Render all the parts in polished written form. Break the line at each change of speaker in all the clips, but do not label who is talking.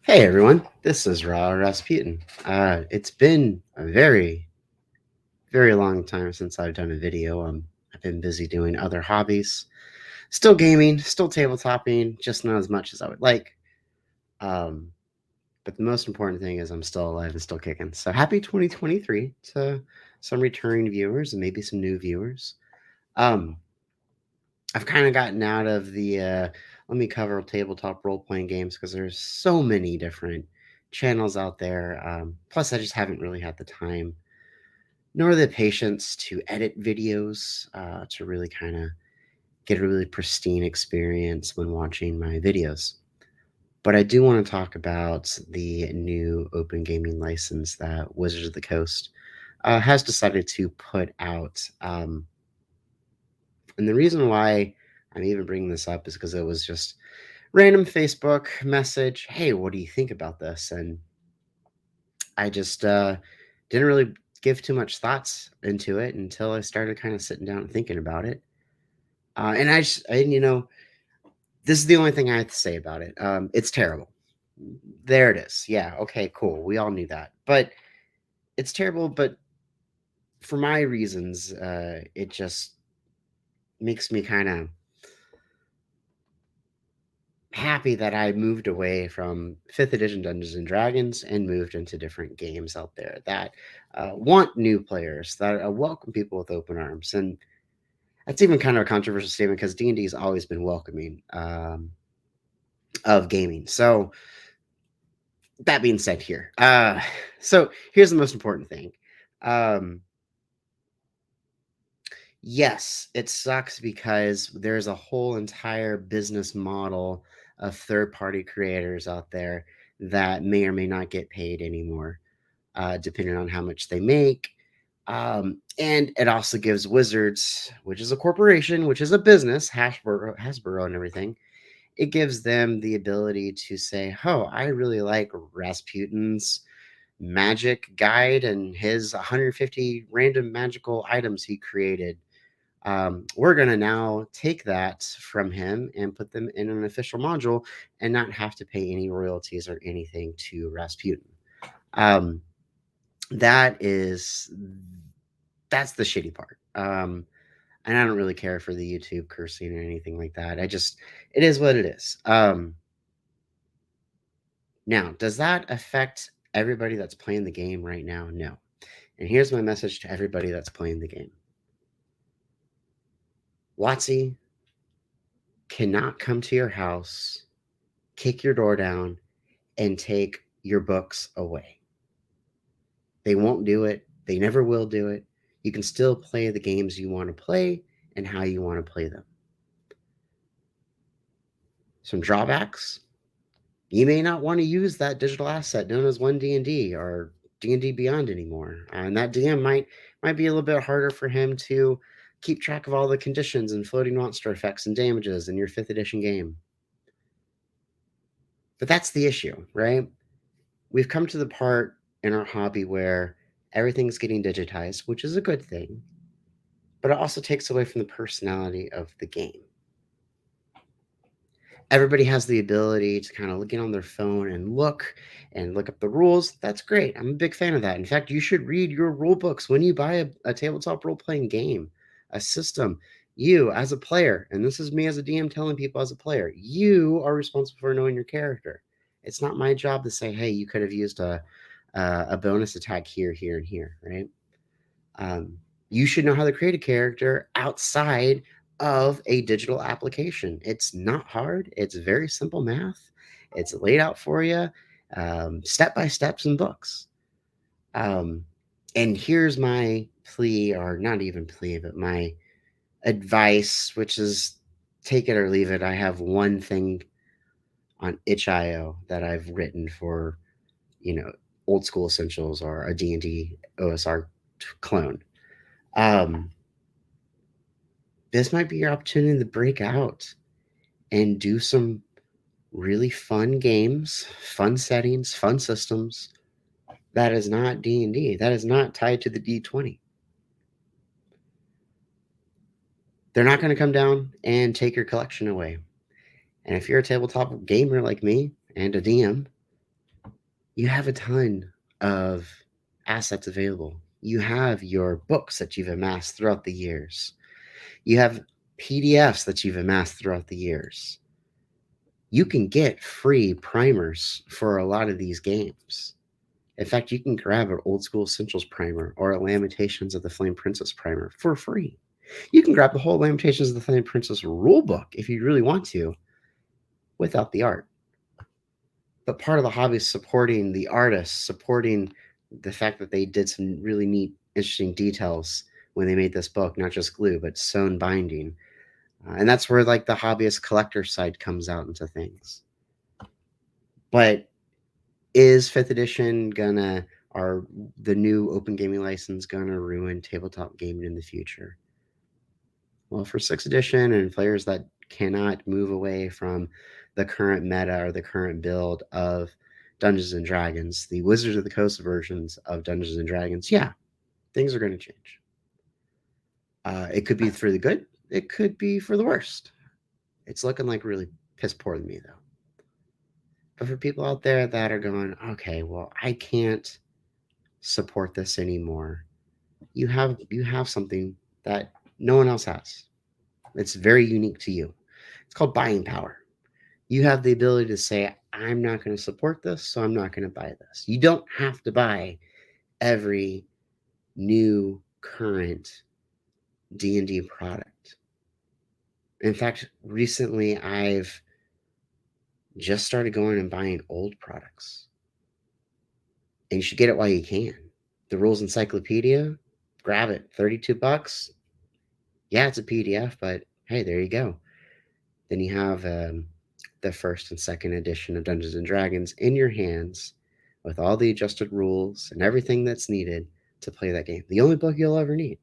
Hey everyone, this is RaRa-Rasputin. It's been a very, very long time since I've done a video. I've been busy doing other hobbies, still gaming, still tabletopping, just not as much as I would like. Um, but the most important thing is I'm still alive and still kicking. So happy 2023 to some returning viewers and maybe some new viewers. Um, I've kind of gotten out of the let me cover tabletop role playing games because there's so many different channels out there. Plus, I just haven't really had the time nor the patience to edit videos to really kind of get a really pristine experience when watching my videos. But I do want to talk about the new open gaming license that Wizards of the Coast has decided to put out. And the reason why I'm even bringing this up is because it was just random Facebook message. Hey, what do you think about this? And I just didn't really give too much thoughts into it until I started kind of sitting down and thinking about it. And this is the only thing I have to say about it. It's terrible. There it is. Yeah. Okay. Cool. We all knew that, but it's terrible. But for my reasons, it just makes me kind of happy that I moved away from 5th edition Dungeons and Dragons and moved into different games out there that want new players, that welcome people with open arms. And that's even kind of a controversial statement because D&D has always been welcoming of gaming. So that being said here, so here's the most important thing. Um, yes, it sucks because there's a whole entire business model of third-party creators out there that may or may not get paid anymore, depending on how much they make. And it also gives Wizards, which is a corporation, which is a business, Hasbro and everything, it gives them the ability to say, oh, I really like Rasputin's magic guide and his 150 random magical items he created. We're going to now take that from him and put them in an official module and not have to pay any royalties or anything to Rasputin. Um, that is that's the shitty part. And I don't really care for the YouTube cursing or anything like that. It is what it is. Now, does that affect everybody that's playing the game right now? No. And here's my message to everybody that's playing the game. WotC cannot come to your house, kick your door down, and take your books away. They won't do it. They never will do it. You can still play the games you want to play and how you want to play them. Some drawbacks: you may not want to use that digital asset known as 1D&D or D&D Beyond anymore. And that DM might be a little bit harder for him to keep track of all the conditions and floating monster effects and damages in your 5th edition game. But that's the issue, right? We've come to the part in our hobby where everything's getting digitized, which is a good thing, but it also takes away from the personality of the game. Everybody has the ability to kind of get on their phone and look up the rules. That's great. I'm a big fan of that. In fact, you should read your rule books when you buy a tabletop role playing game, a system. You, as a player, and this is me as a DM telling people as a player, you are responsible for knowing your character. It's not my job to say, hey, you could have used a bonus attack here, here, and here, right? Um, you should know how to create a character outside of a digital application. It's not hard. It's very simple math. It's laid out for you, step by steps in books. Um, and here's my plea, or not even plea, but my advice, which is take it or leave it. I have one thing on itch.io that I've written for, you know, old school essentials or a D&D OSR clone. Um, this might be your opportunity to break out and do some really fun games, fun settings, fun systems. That is not D&D. That is not tied to the D20. They're not going to come down and take your collection away. And if you're a tabletop gamer like me and a DM, You have a ton of assets available. You have your books that you've amassed throughout the years. You have PDFs that you've amassed throughout the years. You can get free primers for a lot of these games. In fact, you can grab an Old School Essentials primer or a Lamentations of the Flame Princess primer for free. You can grab the whole Lamentations of the Flame Princess rulebook if you really want to, without the art. But part of the hobby is supporting the artists, supporting the fact that they did some really neat, interesting details when they made this book, not just glue, but sewn binding. And that's where like the hobbyist collector side comes out into things. But is fifth edition gonna are the new open gaming license gonna ruin tabletop gaming in the future? Well, for sixth edition and players that cannot move away from the current meta or the current build of Dungeons and Dragons, the Wizards of the Coast versions of Dungeons and Dragons, yeah, things are going to change. It could be for the good, it could be for the worst. It's looking like really piss poor to me, though. But for people out there that are going, okay, well, I can't support this anymore. You have something that no one else has. It's very unique to you. It's called buying power. You have the ability to say, I'm not going to support this, so I'm not going to buy this. You don't have to buy every new current D&D product. In fact, recently I've just started going and buying old products. And you should get it while you can. The Rules Encyclopedia, grab it. 32 bucks. Yeah, it's a PDF, but hey, there you go. Then you have the first and second edition of Dungeons and Dragons in your hands with all the adjusted rules and everything that's needed to play that game. The only book you'll ever need.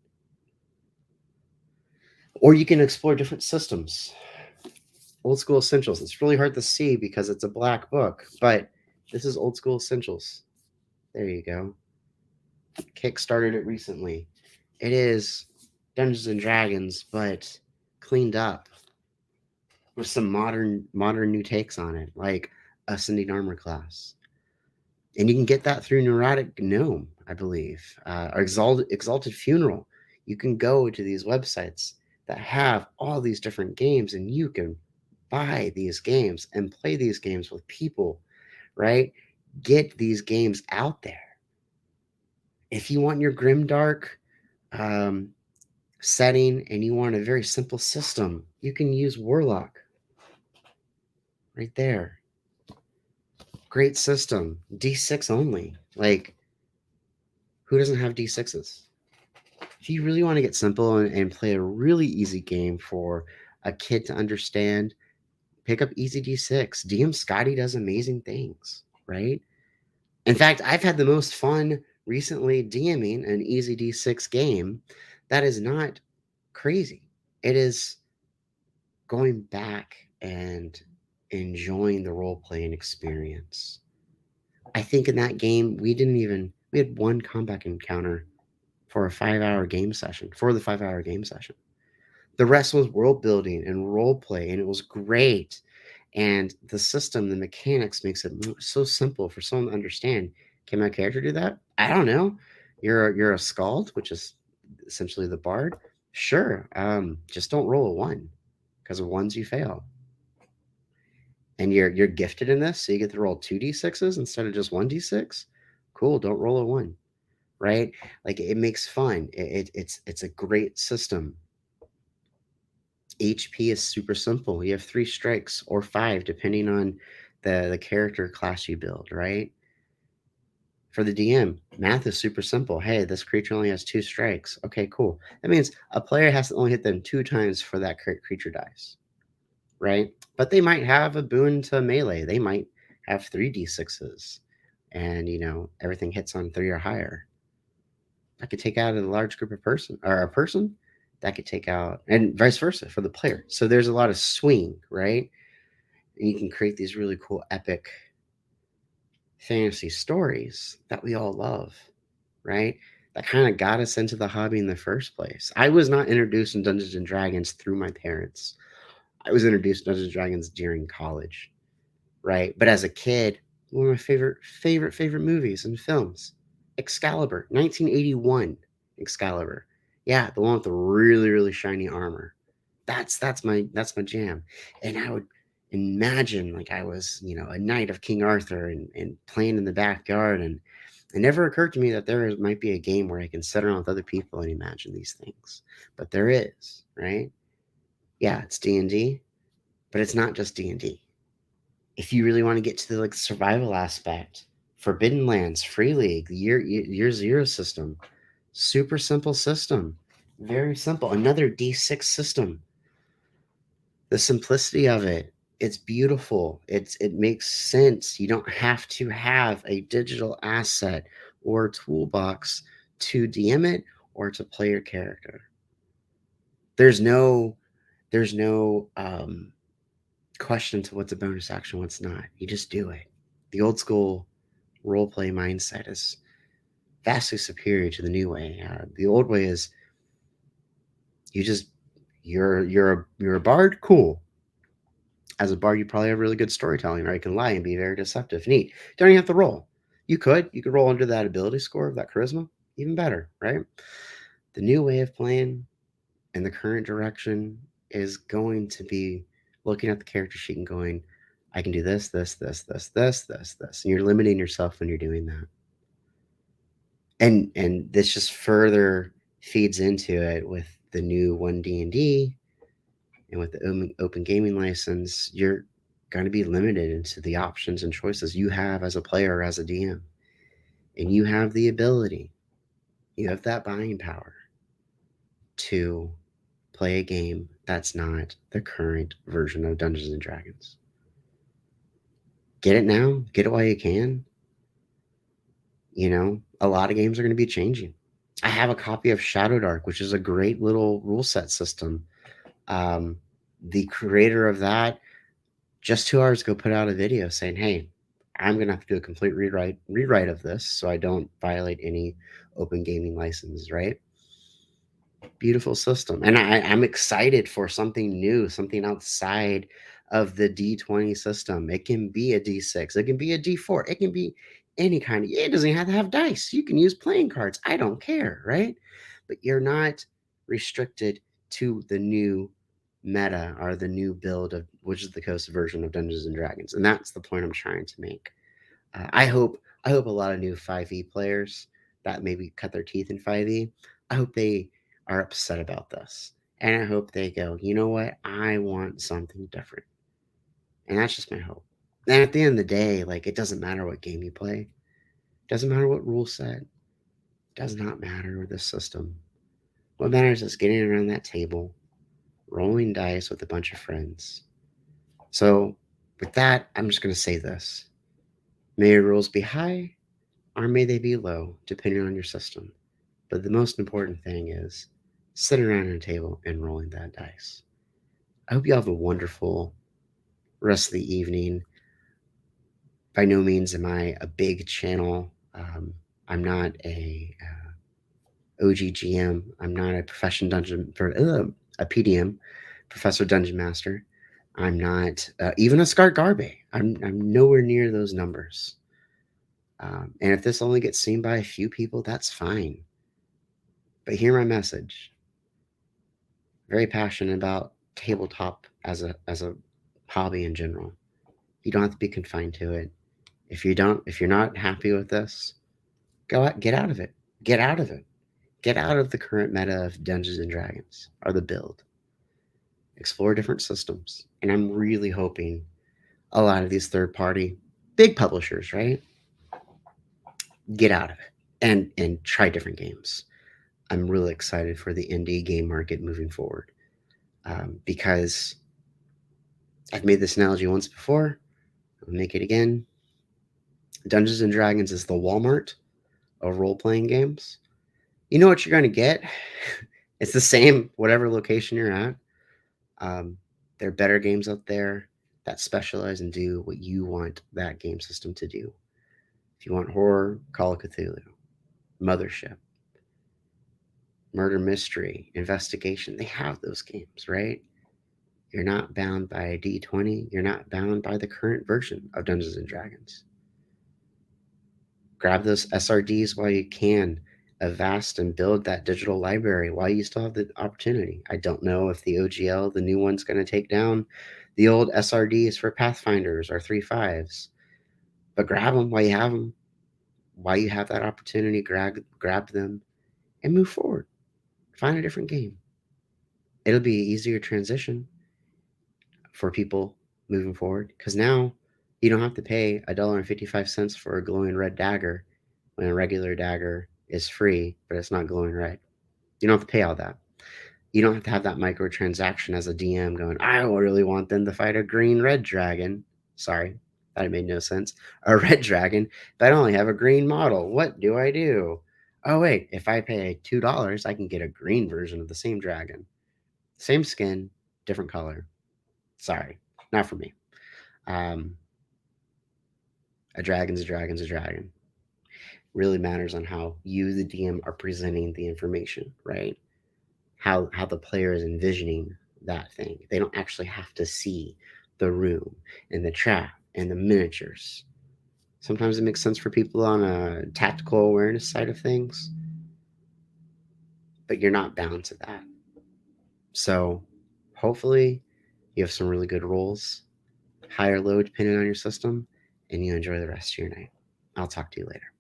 Or you can explore different systems. Old School Essentials. It's really hard to see because it's a black book, but this is Old School Essentials. There you go. Kickstarted it recently. It is Dungeons and Dragons, but cleaned up with some modern new takes on it, like Ascending Armor class. And you can get that through Neurotic Gnome, I believe, or Exalted Funeral. You can go to these websites that have all these different games, and you can buy these games and play these games with people, right? Get these games out there. If you want your grimdark um, setting and you want a very simple system, you can use Warlock right there. Great system, D6 only. Like, who doesn't have D6s? If you really want to get simple and play a really easy game for a kid to understand, pick up Easy D6. DM Scotty does amazing things, right? In fact, I've had the most fun recently DMing an Easy D6 game that is not crazy. It is going back and enjoying the role playing experience. I think in that game, we had one combat encounter for a 5 hour game session, for the 5 hour game session. The rest was world building and role play, and it was great. And the system, the mechanics makes it so simple for someone to understand. Can my character do that? I don't know. You're a skald, which is essentially the bard. Sure. Just don't roll a one, because of ones you fail. And you're gifted in this, so you get to roll 2d6s instead of just 1d6. Cool. Don't roll a one, right? Like it makes fun. It's a great system. HP is super simple. You have 3 strikes or 5 depending on the character class you build, right? For the DM, math is super simple. Hey, this creature only has 2 strikes. Okay, cool. That means a player has to only hit them 2 times for that creature dice, right? But they might have a boon to melee. They might have 3d6s and, everything hits on 3 or higher. That could take out a large group of person or a person that could take out, and vice versa for the player. So there's a lot of swing, right? And you can create these really cool epic fantasy stories that we all love, right? That kind of got us into the hobby in the first place. I was not introduced in Dungeons and Dragons through my parents. I was introduced to Dungeons and Dragons during college, right? But as a kid, One of my favorite movies and films. Excalibur, 1981. Excalibur. Yeah, the one with the really shiny armor. That's my jam. And I would imagine like I was, a knight of King Arthur and playing in the backyard, and it never occurred to me that there might be a game where I can sit around with other people and imagine these things. But there is, right? Yeah, it's D&D, but it's not just D&D. If you really want to get to the like survival aspect, Forbidden Lands, Free League, the year zero system, super simple system, very simple. Another D6 system. The simplicity of it, it's beautiful. It makes sense. You don't have to have a digital asset or toolbox to DM it or to play your character. There's no question to what's a bonus action, what's not. You just do it. The old school role play mindset is vastly superior to the new way. The old way is you just you're a bard, cool. As a bard, you probably have really good storytelling, right? You can lie and be very deceptive. Neat. You don't even have to roll. You could roll under that ability score of that charisma, even better, right? The new way of playing in the current direction is going to be looking at the character sheet and going, I can do this, and you're limiting yourself when you're doing that. And this just further feeds into it with the new 1D&D and with the open gaming license. You're going to be limited into the options and choices you have as a player or as a DM, and you have the ability, you have that buying power to play a game that's not the current version of Dungeons and Dragons. Get it now, get it while you can. A lot of games are going to be changing. I have a copy of Shadow Dark, which is a great little rule set system. Um, the creator of that just 2 hours ago put out a video saying, "Hey, I'm gonna have to do a complete rewrite of this so I don't violate any open gaming licenses." Right? Beautiful system, and I'm excited for something new, something outside of the D20 system. It can be a D6, it can be a D4, it can be any kind of. It doesn't have to have dice. You can use playing cards. I don't care, right? But you're not restricted to the new meta or the new build of which is the coast version of Dungeons and Dragons, and that's the point I'm trying to make. I hope a lot of new 5e players that maybe cut their teeth in 5e. I hope they are upset about this, and I hope they go, you know what? I want something different, and that's just my hope. And at the end of the day, like it doesn't matter what game you play, doesn't matter what rule set, does not matter with this system. What matters is getting around that table, rolling dice with a bunch of friends. So, with that, I'm just going to say this: may your rules be high, or may they be low, depending on your system. But the most important thing is sitting around a table and rolling that dice. I hope you have a wonderful rest of the evening. By no means am I a big channel. I'm not a OGGM. I'm not a profession dungeon for a PDM, Professor Dungeon Master. I'm not even a Scar Garbe. I'm nowhere near those numbers. And if this only gets seen by a few people, that's fine. But hear my message. Very passionate about tabletop as a hobby in general. You don't have to be confined to it. If you're not happy with this, go out, get out of it. Get out of it. Get out of the current meta of Dungeons and Dragons or the build. Explore different systems. And I'm really hoping a lot of these third party big publishers, right? Get out of it and try different games. I'm really excited for the indie game market moving forward, because I've made this analogy once before. I'll make it again. Dungeons and Dragons is the Walmart of role playing games. You know what you're going to get? It's the same, whatever location you're at. Um, there are better games out there that specialize and do what you want that game system to do. If you want horror, Call of Cthulhu, Mothership, murder mystery, investigation, they have those games, right? You're not bound by a D20. You're not bound by the current version of Dungeons and Dragons. Grab those SRDs while you can. Avast and build that digital library while you still have the opportunity. I don't know if the OGL, the new one's going to take down the old SRDs for Pathfinders or 3.5s, but grab them while you have them. While you have that opportunity, grab them and move forward. Find a different game. It'll be an easier transition for people moving forward because now you don't have to pay $1.55 for a glowing red dagger when a regular dagger is free, but it's not glowing red. You don't have to pay all that. You don't have to have that microtransaction as a DM going, I really want them to fight a green red dragon. Sorry, that made no sense. A red dragon, but I only have a green model. What do I do? Oh, wait, if I pay $2, I can get a green version of the same dragon. Same skin, different color. Sorry, not for me. Um, a dragon's a dragon's a dragon. Really matters on how you, the DM, are presenting the information, right? How the player is envisioning that thing. They don't actually have to see the room and the trap and the miniatures. Sometimes it makes sense for people on a tactical awareness side of things, but you're not bound to that. So hopefully you have some really good rolls, high or low depending on your system, and you enjoy the rest of your night. I'll talk to you later.